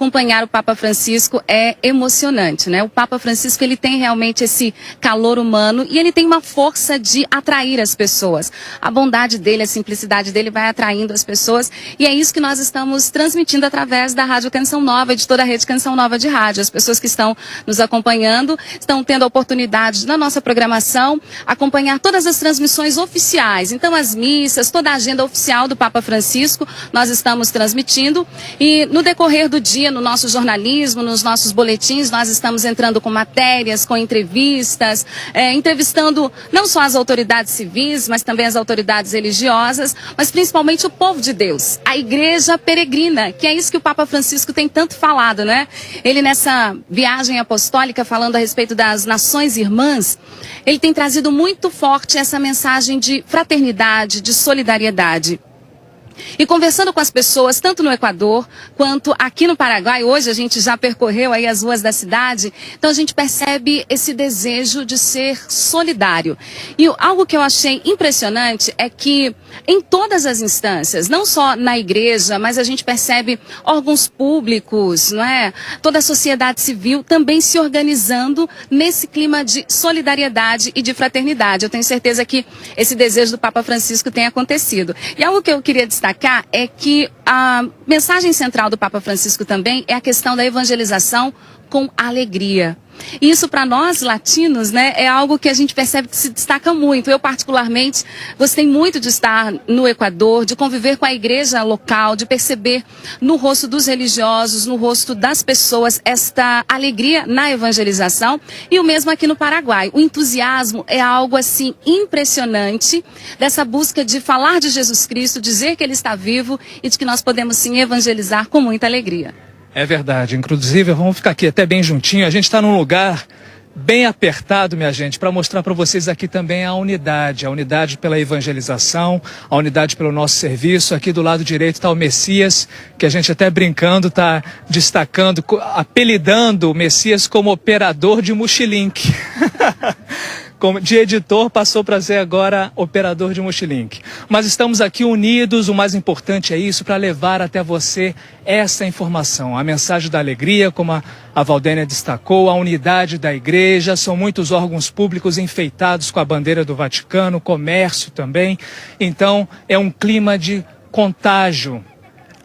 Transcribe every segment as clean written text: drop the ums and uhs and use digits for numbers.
acompanhar o Papa Francisco é emocionante, né? O Papa Francisco, ele tem realmente esse calor humano e ele tem uma força de atrair as pessoas. A bondade dele, a simplicidade dele vai atraindo as pessoas e é isso que nós estamos transmitindo através da Rádio Canção Nova e de toda a rede Canção Nova de rádio. As pessoas que estão nos acompanhando estão tendo a oportunidade, na nossa programação, acompanhar todas as transmissões oficiais. Então, as missas, toda a agenda oficial do Papa Francisco, nós estamos transmitindo e no decorrer do dia, no nosso jornalismo, nos nossos boletins, nós estamos entrando com matérias, com entrevistas, entrevistando não só as autoridades civis, mas também as autoridades religiosas, mas principalmente o povo de Deus, a igreja peregrina, que é isso que o Papa Francisco tem tanto falado, né? Ele nessa viagem apostólica, falando a respeito das nações irmãs, ele tem trazido muito forte essa mensagem de fraternidade, de solidariedade. E conversando com as pessoas, tanto no Equador quanto aqui no Paraguai, hoje a gente já percorreu aí as ruas da cidade, então a gente percebe esse desejo de ser solidário. E algo que eu achei impressionante é que em todas as instâncias, não só na igreja, mas a gente percebe órgãos públicos, não é? Toda a sociedade civil também se organizando nesse clima de solidariedade e de fraternidade. Eu tenho certeza que esse desejo do Papa Francisco tem acontecido. E algo que eu queria destacar é que a mensagem central do Papa Francisco também é a questão da evangelização com alegria. E isso para nós latinos, né, é algo que a gente percebe que se destaca muito. Eu particularmente gostei muito de estar no Equador, de conviver com a igreja local, de perceber no rosto dos religiosos, no rosto das pessoas, esta alegria na evangelização. E o mesmo aqui no Paraguai. O entusiasmo é algo assim impressionante dessa busca de falar de Jesus Cristo, dizer que ele está vivo e de que nós podemos sim evangelizar com muita alegria. É verdade, inclusive vamos ficar aqui até bem juntinho, a gente está num lugar bem apertado, minha gente, para mostrar para vocês aqui também a unidade pela evangelização, a unidade pelo nosso serviço. Aqui do lado direito está o Messias, que a gente até brincando está destacando, apelidando o Messias como operador de mochilink. De editor passou para ser agora operador de mochilink. Mas estamos aqui unidos, o mais importante é isso, para levar até você essa informação. A mensagem da alegria, como a Valdênia destacou, a unidade da igreja, são muitos órgãos públicos enfeitados com a bandeira do Vaticano, comércio também. Então é um clima de contágio,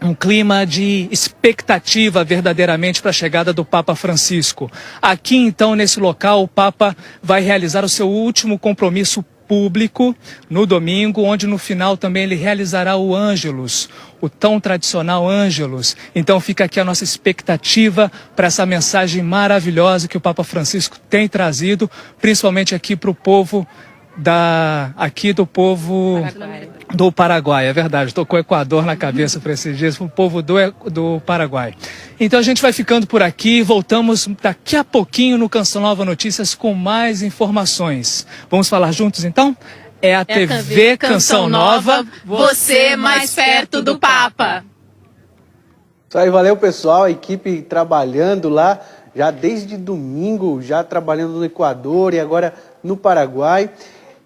um clima de expectativa verdadeiramente para a chegada do Papa Francisco. Aqui então, nesse local, o Papa vai realizar o seu último compromisso público no domingo, onde no final também ele realizará o Ângelus, o tão tradicional Ângelus. Então fica aqui a nossa expectativa para essa mensagem maravilhosa que o Papa Francisco tem trazido, principalmente aqui para o povo do Paraguai, é verdade, estou com o Equador na cabeça para esses dias, o povo do Paraguai. Então a gente vai ficando por aqui, voltamos daqui a pouquinho no Canção Nova Notícias com mais informações. Vamos falar juntos então? É a TV Canção Nova, você mais perto do Papa. Isso aí, valeu pessoal, a equipe trabalhando lá, já desde domingo, já trabalhando no Equador e agora no Paraguai.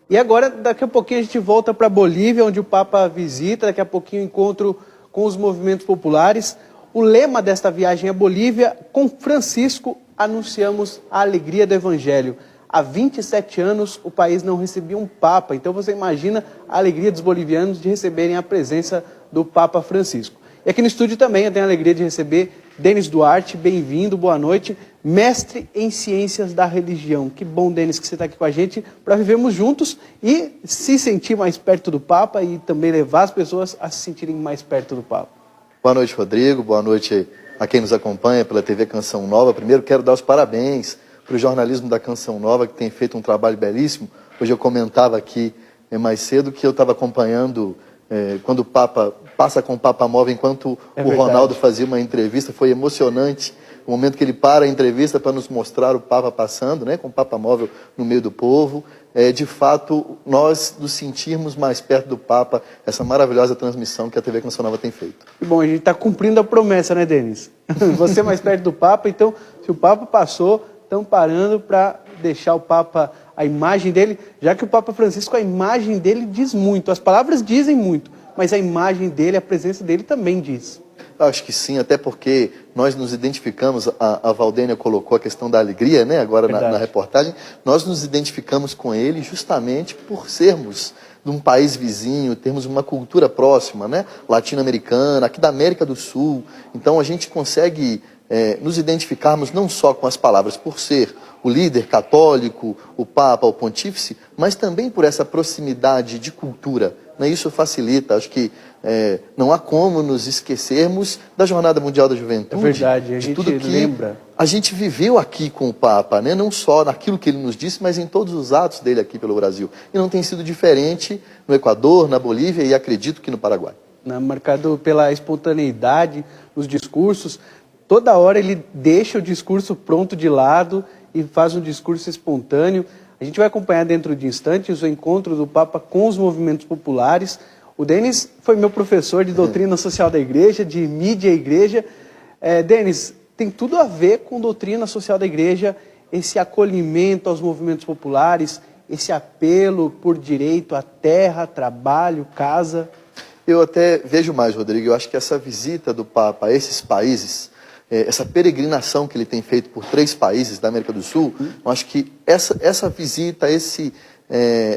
E agora, daqui a pouquinho, a gente volta para Bolívia, onde o Papa visita, daqui a pouquinho encontro com os movimentos populares. O lema desta viagem é Bolívia, com Francisco, anunciamos a alegria do Evangelho. Há 27 anos o país não recebia um Papa, então você imagina a alegria dos bolivianos de receberem a presença do Papa Francisco. E aqui no estúdio também eu tenho a alegria de receber Denis Duarte, bem-vindo, boa noite, mestre em ciências da religião. Que bom, Denis, que você está aqui com a gente para vivermos juntos e se sentir mais perto do Papa e também levar as pessoas a se sentirem mais perto do Papa. Boa noite, Rodrigo, boa noite a quem nos acompanha pela TV Canção Nova. Primeiro quero dar os parabéns para o jornalismo da Canção Nova, que tem feito um trabalho belíssimo. Hoje eu comentava aqui mais cedo que eu estava acompanhando quando o Papa passa com o Papa Móvel, enquanto o Ronaldo fazia uma entrevista, foi emocionante o momento que ele para a entrevista para nos mostrar o Papa passando, né, com o Papa Móvel no meio do povo. De fato, nós nos sentirmos mais perto do Papa, essa maravilhosa transmissão que a TV Canção Nova tem feito. Que bom, a gente está cumprindo a promessa, né, Denis? Você mais perto do Papa, então, se o Papa passou, estão parando para deixar o Papa, a imagem dele, já que o Papa Francisco, a imagem dele diz muito, as palavras dizem muito, mas a imagem dele, a presença dele também diz. Acho que sim, até porque nós nos identificamos, a Valdênia colocou a questão da alegria, né, agora na reportagem, nós nos identificamos com ele justamente por sermos de um país vizinho, termos uma cultura próxima, né, latino-americana, aqui da América do Sul. Então a gente consegue nos identificarmos não só com as palavras, por ser o líder católico, o Papa, o Pontífice, mas também por essa proximidade de cultura. Né? Isso facilita, acho que não há como nos esquecermos da Jornada Mundial da Juventude. É verdade, a de gente tudo que lembra. A gente viveu aqui com o Papa, né? Não só naquilo que ele nos disse, mas em todos os atos dele aqui pelo Brasil. E não tem sido diferente no Equador, na Bolívia e acredito que no Paraguai. Marcado pela espontaneidade nos discursos, toda hora ele deixa o discurso pronto de lado e faz um discurso espontâneo. A gente vai acompanhar dentro de instantes o encontro do Papa com os movimentos populares. O Denis foi meu professor de doutrina social da igreja, de mídia e igreja. Denis, tem tudo a ver com doutrina social da igreja, esse acolhimento aos movimentos populares, esse apelo por direito à terra, trabalho, casa. Eu até vejo mais, Rodrigo, eu acho que essa visita do Papa a esses países, essa peregrinação que ele tem feito por 3 países da América do Sul, eu acho que essa visita,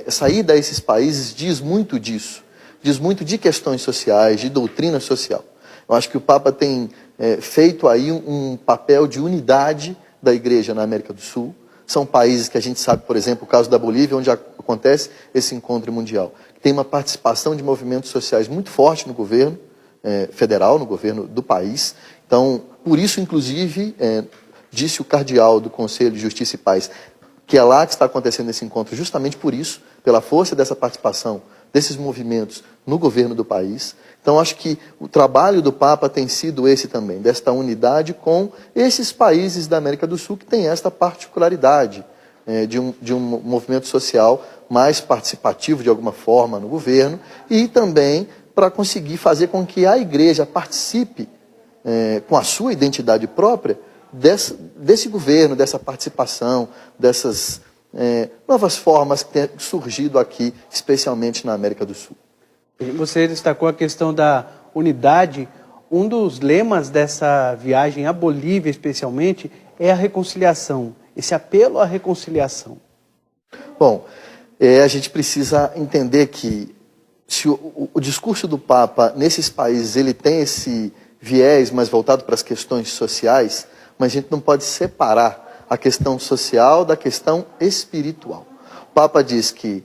essa ida a esses países diz muito disso. Diz muito de questões sociais, de doutrina social. Eu acho que o Papa tem feito aí um papel de unidade da igreja na América do Sul. São países que a gente sabe, por exemplo, o caso da Bolívia, onde acontece esse encontro mundial. Tem uma participação de movimentos sociais muito forte no governo federal, no governo do país. Então, por isso, inclusive, disse o cardeal do Conselho de Justiça e Paz, que é lá que está acontecendo esse encontro, justamente por isso, pela força dessa participação desses movimentos no governo do país. Então, acho que o trabalho do Papa tem sido esse também, desta unidade com esses países da América do Sul que têm esta particularidade de um movimento social mais participativo, de alguma forma, no governo, e também para conseguir fazer com que a igreja participe com a sua identidade própria desse governo, dessa participação, dessas novas formas que têm surgido aqui, especialmente na América do Sul. Você destacou a questão da unidade. Um dos lemas dessa viagem à Bolívia, especialmente, é a reconciliação, esse apelo à reconciliação. Bom, a gente precisa entender que se o discurso do Papa nesses países ele tem esse viés mais voltado para as questões sociais, mas a gente não pode separar a questão social da questão espiritual. O Papa diz que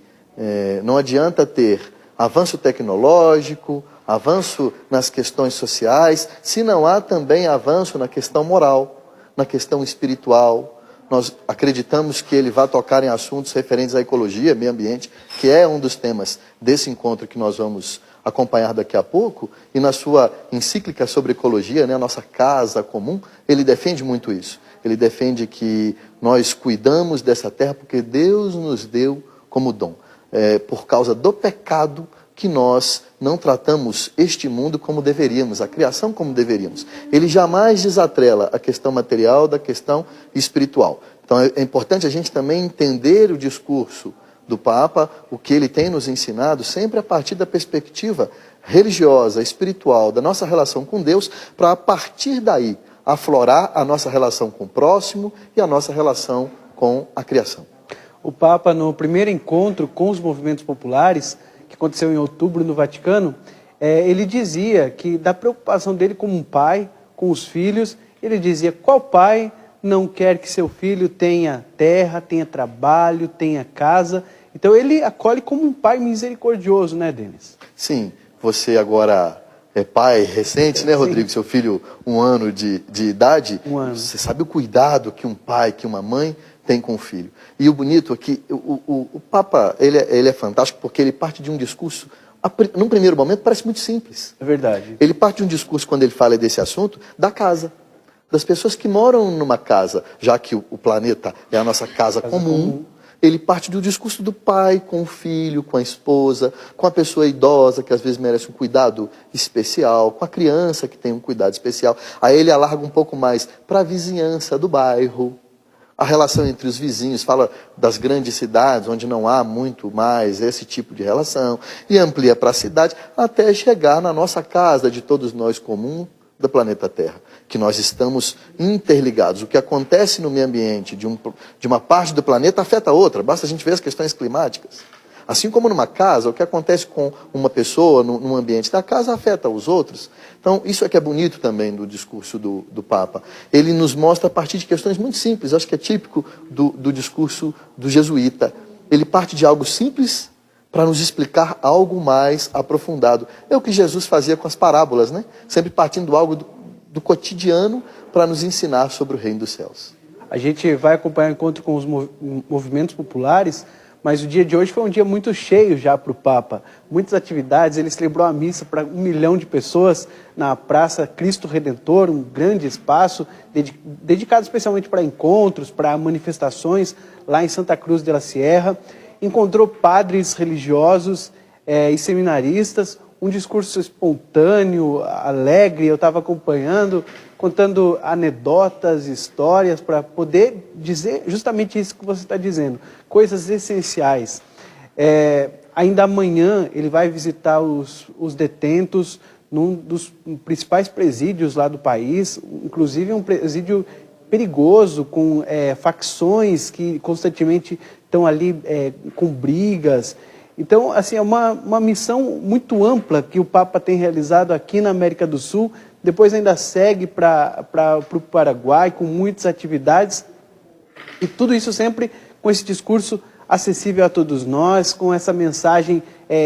não adianta ter avanço tecnológico, avanço nas questões sociais, se não há também avanço na questão moral, na questão espiritual. Nós acreditamos que ele vai tocar em assuntos referentes à ecologia, meio ambiente, que é um dos temas desse encontro que nós vamos acompanhar daqui a pouco, e na sua encíclica sobre ecologia, né, a nossa casa comum, ele defende muito isso. Ele defende que nós cuidamos dessa terra porque Deus nos deu como dom. Por causa do pecado que nós não tratamos este mundo como deveríamos, a criação como deveríamos. Ele jamais desatrela a questão material da questão espiritual. Então é importante a gente também entender o discurso do Papa, o que ele tem nos ensinado, sempre a partir da perspectiva religiosa, espiritual, da nossa relação com Deus, para a partir daí aflorar a nossa relação com o próximo e a nossa relação com a criação. O Papa, no primeiro encontro com os movimentos populares, que aconteceu em outubro no Vaticano, ele dizia que da preocupação dele como um pai, com os filhos, ele dizia: qual pai não quer que seu filho tenha terra, tenha trabalho, tenha casa? Então ele acolhe como um pai misericordioso, né, Denis? Sim, você agora é pai recente, né, Rodrigo? Sim. Seu filho, 1 ano de idade. 1 ano. Você sabe o cuidado que um pai, que uma mãe tem com o filho. E o bonito é que o Papa, ele é fantástico porque ele parte de um discurso, num primeiro momento, parece muito simples. É verdade. Ele parte de um discurso, quando ele fala desse assunto, da casa. Das pessoas que moram numa casa, já que o planeta é a nossa casa comum. Ele parte do discurso do pai com o filho, com a esposa, com a pessoa idosa, que às vezes merece um cuidado especial, com a criança que tem um cuidado especial. Aí ele alarga um pouco mais para a vizinhança do bairro, a relação entre os vizinhos, fala das grandes cidades, onde não há muito mais esse tipo de relação, e amplia para a cidade, até chegar na nossa casa de todos nós comum, do planeta Terra, que nós estamos interligados. O que acontece no meio ambiente de uma parte do planeta afeta a outra, basta a gente ver as questões climáticas. Assim como numa casa, o que acontece com uma pessoa num ambiente da casa afeta os outros. Então, isso é que é bonito também do discurso do Papa. Ele nos mostra a partir de questões muito simples, acho que é típico do discurso do jesuíta. Ele parte de algo simples para nos explicar algo mais aprofundado. É o que Jesus fazia com as parábolas, né? Sempre partindo de algo do cotidiano para nos ensinar sobre o reino dos céus. A gente vai acompanhar o encontro com os movimentos populares, mas o dia de hoje foi um dia muito cheio já para o Papa. Muitas atividades, ele celebrou a missa para 1 milhão de pessoas na Praça Cristo Redentor, um grande espaço dedicado especialmente para encontros, para manifestações lá em Santa Cruz de la Sierra. Encontrou padres religiosos e seminaristas, um discurso espontâneo, alegre, eu estava acompanhando, contando anedotas, histórias, para poder dizer justamente isso que você está dizendo, coisas essenciais. Ainda amanhã ele vai visitar os detentos num dos principais presídios lá do país, inclusive um presídio perigoso, com facções que constantemente estão ali com brigas. Então, assim, é uma missão muito ampla que o Papa tem realizado aqui na América do Sul. Depois ainda segue para o Paraguai com muitas atividades. E tudo isso sempre com esse discurso acessível a todos nós, com essa mensagem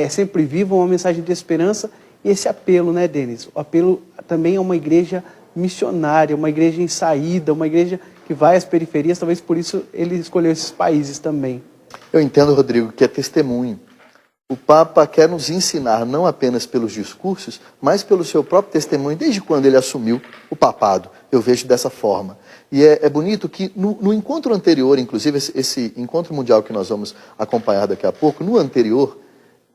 sempre viva, uma mensagem de esperança. E esse apelo, né, Denis? O apelo também é uma igreja missionária, uma igreja em saída, uma igreja que vai às periferias. Talvez por isso ele escolheu esses países também. Eu entendo, Rodrigo, que é testemunho. O Papa quer nos ensinar não apenas pelos discursos, mas pelo seu próprio testemunho, desde quando ele assumiu o papado. Eu vejo dessa forma. E é bonito que no encontro anterior, inclusive esse encontro mundial que nós vamos acompanhar daqui a pouco, no anterior,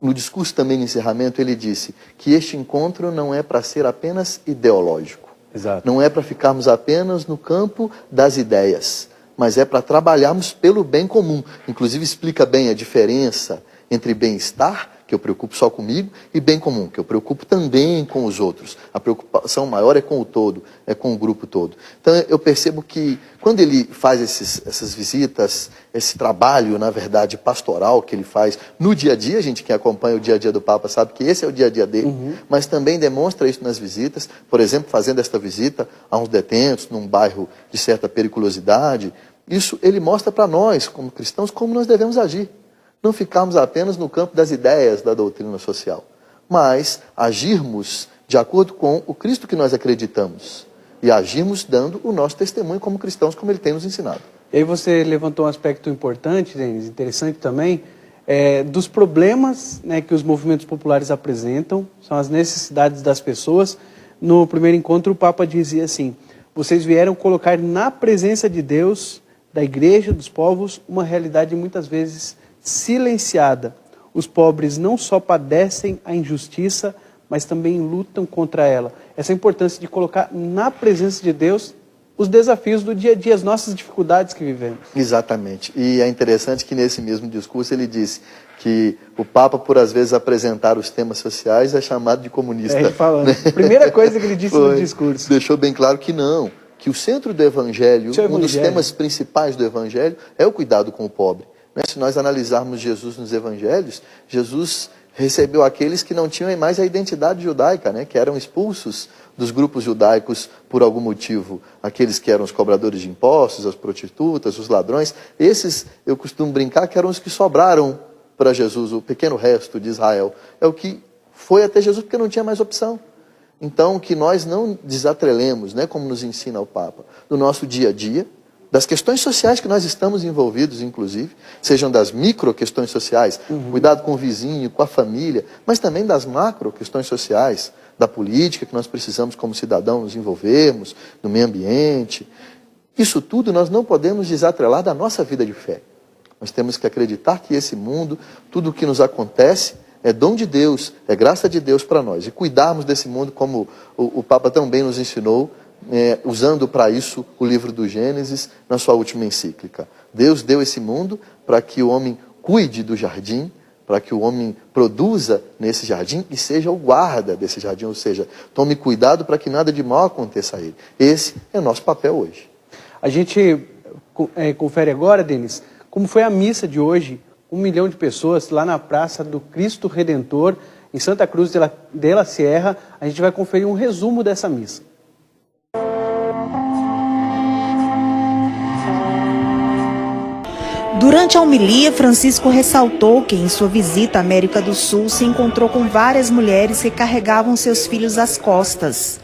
no discurso também de encerramento, ele disse que este encontro não é para ser apenas ideológico. Exato. Não é para ficarmos apenas no campo das ideias, mas é para trabalharmos pelo bem comum. Inclusive explica bem a diferença entre bem-estar, que eu preocupo só comigo, e bem comum, que eu preocupo também com os outros. A preocupação maior é com o todo, é com o grupo todo. Então eu percebo que quando ele faz essas visitas, esse trabalho, na verdade, pastoral que ele faz no dia a dia, a gente que acompanha o dia a dia do Papa sabe que esse é o dia a dia dele, mas também demonstra isso nas visitas, por exemplo, fazendo esta visita a uns detentos, num bairro de certa periculosidade. Isso ele mostra para nós, como cristãos, como nós devemos agir. Não ficarmos apenas no campo das ideias da doutrina social, mas agirmos de acordo com o Cristo que nós acreditamos e agirmos dando o nosso testemunho como cristãos, como ele tem nos ensinado. E aí você levantou um aspecto importante, Denis, interessante também, dos problemas, né, que os movimentos populares apresentam, são as necessidades das pessoas. No primeiro encontro o Papa dizia assim: vocês vieram colocar na presença de Deus, da igreja, dos povos, uma realidade muitas vezes silenciada. Os pobres não só padecem a injustiça, mas também lutam contra ela. Essa importância de colocar na presença de Deus os desafios do dia a dia, as nossas dificuldades que vivemos. Exatamente. E é interessante que nesse mesmo discurso ele disse que o Papa, por às vezes apresentar os temas sociais, é chamado de comunista. Ele falando. A primeira coisa que ele disse no discurso. Deixou bem claro que não, que o centro do Evangelho, um dos temas principais do Evangelho, é o cuidado com o pobre. Se nós analisarmos Jesus nos evangelhos, Jesus recebeu aqueles que não tinham mais a identidade judaica, que eram expulsos dos grupos judaicos por algum motivo. Aqueles que eram os cobradores de impostos, as prostitutas, os ladrões. Esses, eu costumo brincar, que eram os que sobraram para Jesus, o pequeno resto de Israel. É o que foi até Jesus porque não tinha mais opção. Então, que nós não desatrelemos, como nos ensina o Papa, do nosso dia a dia, das questões sociais que nós estamos envolvidos, inclusive, sejam das micro questões sociais, cuidado com o vizinho, com a família, mas também das macro questões sociais, da política que nós precisamos como cidadãos nos envolvermos, do meio ambiente. Isso tudo nós não podemos desatrelar da nossa vida de fé. Nós temos que acreditar que esse mundo, tudo o que nos acontece, é dom de Deus, é graça de Deus para nós. E cuidarmos desse mundo como o Papa também nos ensinou, usando para isso o livro do Gênesis na sua última encíclica. Deus deu esse mundo para que o homem cuide do jardim, para que o homem produza nesse jardim e seja o guarda desse jardim, ou seja, tome cuidado para que nada de mal aconteça a ele. Esse é o nosso papel hoje. A gente confere agora, Denis, como foi a missa de hoje. 1 milhão de pessoas lá na Praça do Cristo Redentor, em Santa Cruz de la Sierra. A gente vai conferir um resumo dessa missa. Durante a homilia, Francisco ressaltou que em sua visita à América do Sul se encontrou com várias mulheres que carregavam seus filhos às costas.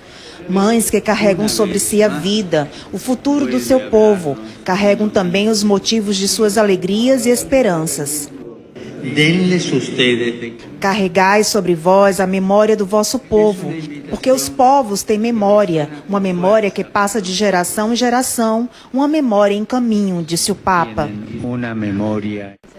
Mães que carregam sobre si a vida, o futuro do seu povo, carregam também os motivos de suas alegrias e esperanças. Carregai sobre vós a memória do vosso povo, porque os povos têm memória, uma memória que passa de geração em geração, uma memória em caminho, disse o Papa.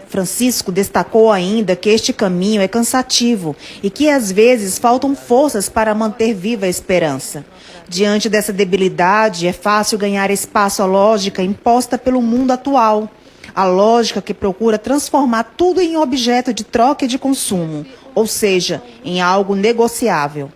Francisco destacou ainda que este caminho é cansativo e que às vezes faltam forças para manter viva a esperança. Diante dessa debilidade, é fácil ganhar espaço à lógica imposta pelo mundo atual. A lógica que procura transformar tudo em objeto de troca e de consumo, ou seja, em algo negociável.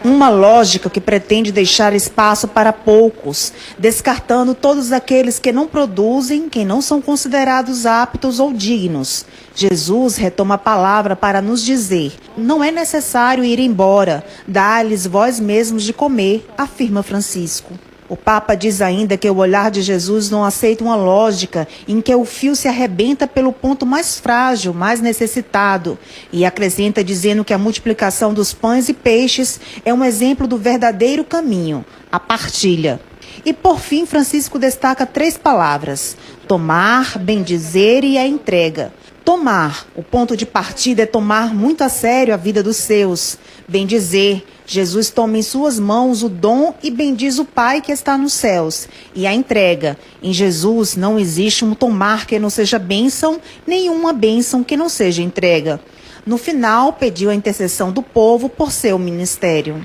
Uma lógica que pretende deixar espaço para poucos, descartando todos aqueles que não produzem, que não são considerados aptos ou dignos. Jesus retoma a palavra para nos dizer: não é necessário ir embora, dá-lhes vós mesmos de comer, afirma Francisco. O Papa diz ainda que o olhar de Jesus não aceita uma lógica em que o fio se arrebenta pelo ponto mais frágil, mais necessitado. E acrescenta dizendo que a multiplicação dos pães e peixes é um exemplo do verdadeiro caminho, a partilha. E por fim, Francisco destaca 3 palavras: tomar, bendizer e a entrega. Tomar, o ponto de partida é tomar muito a sério a vida dos seus. Bendizer, Jesus toma em suas mãos o dom e bendiz o Pai que está nos céus. E a entrega, em Jesus não existe um tomar que não seja bênção, nenhuma bênção que não seja entrega. No final, pediu a intercessão do povo por seu ministério.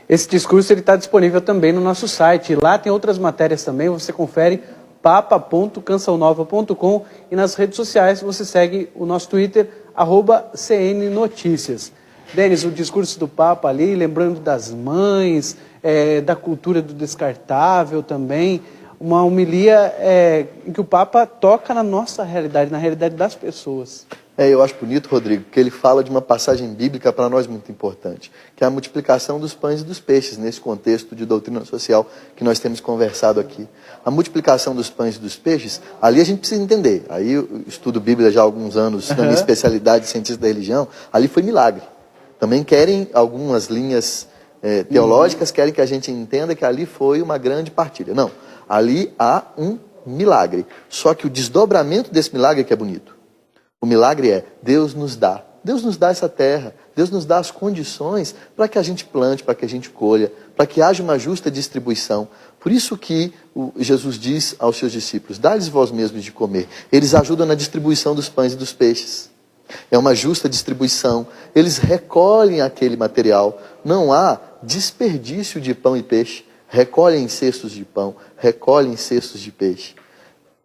Esse discurso está disponível também no nosso site. Lá tem outras matérias também, você confere papa.cançãonova.com e nas redes sociais você segue o nosso Twitter, @CNNoticias. Denis, o discurso do Papa ali, lembrando das mães, da cultura do descartável também, uma homilia em que o Papa toca na nossa realidade, na realidade das pessoas. Eu acho bonito, Rodrigo, que ele fala de uma passagem bíblica para nós muito importante, que é a multiplicação dos pães e dos peixes, nesse contexto de doutrina social que nós temos conversado aqui. A multiplicação dos pães e dos peixes, ali a gente precisa entender. Aí eu estudo Bíblia já há alguns anos, na minha especialidade de cientista da religião, ali foi milagre. Também querem algumas linhas teológicas, querem que a gente entenda que ali foi uma grande partilha. Não, ali há um milagre. Só que o desdobramento desse milagre é que é bonito. O milagre é Deus nos dá essa terra, Deus nos dá as condições para que a gente plante, para que a gente colha, para que haja uma justa distribuição. Por isso que Jesus diz aos seus discípulos: dá-lhes vós mesmos de comer. Eles ajudam na distribuição dos pães e dos peixes. É uma justa distribuição. Eles recolhem aquele material. Não há desperdício de pão e peixe. Recolhem cestos de pão, recolhem cestos de peixe.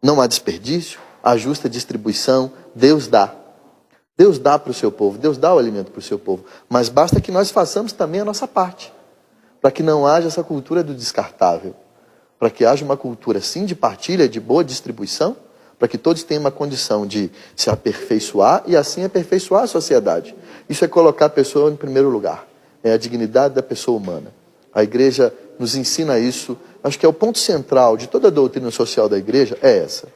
Não há desperdício, há justa distribuição. Deus dá. Deus dá para o seu povo, Deus dá o alimento para o seu povo. Mas basta que nós façamos também a nossa parte, para que não haja essa cultura do descartável, para que haja uma cultura sim de partilha, de boa distribuição, para que todos tenham uma condição de se aperfeiçoar e assim aperfeiçoar a sociedade. Isso é colocar a pessoa em primeiro lugar, é a dignidade da pessoa humana. A igreja nos ensina isso, acho que é o ponto central de toda a doutrina social da igreja, é essa.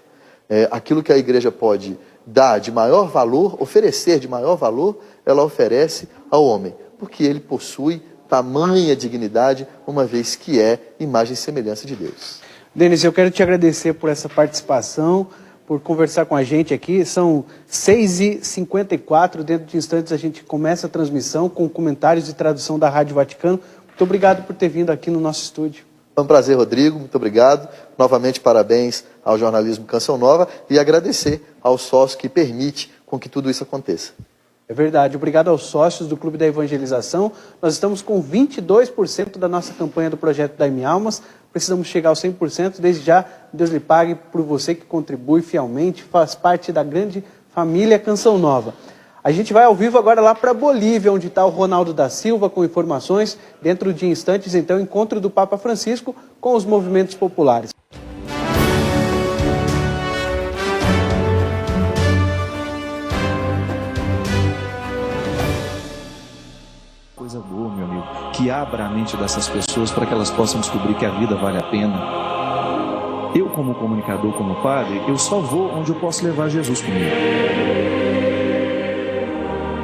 Aquilo que a igreja pode dar de maior valor, oferecer de maior valor, ela oferece ao homem, porque ele possui tamanha dignidade, uma vez que é imagem e semelhança de Deus. Denis, eu quero te agradecer por essa participação, por conversar com a gente aqui. São 6h54, dentro de instantes a gente começa a transmissão com comentários e tradução da Rádio Vaticano. Muito obrigado por ter vindo aqui no nosso estúdio. É um prazer, Rodrigo, muito obrigado. Novamente, parabéns ao jornalismo Canção Nova e agradecer ao sócio que permite com que tudo isso aconteça. É verdade. Obrigado aos sócios do Clube da Evangelização. Nós estamos com 22% da nossa campanha do projeto Dai-me Almas. Precisamos chegar aos 100%. Desde já, Deus lhe pague por você que contribui fielmente, faz parte da grande família Canção Nova. A gente vai ao vivo agora lá para Bolívia, onde está o Ronaldo da Silva com informações. Dentro de instantes, então, encontro do Papa Francisco com os movimentos populares. Coisa boa, meu amigo, que abra a mente dessas pessoas para que elas possam descobrir que a vida vale a pena. Eu, como comunicador, como padre, eu só vou onde eu posso levar Jesus comigo.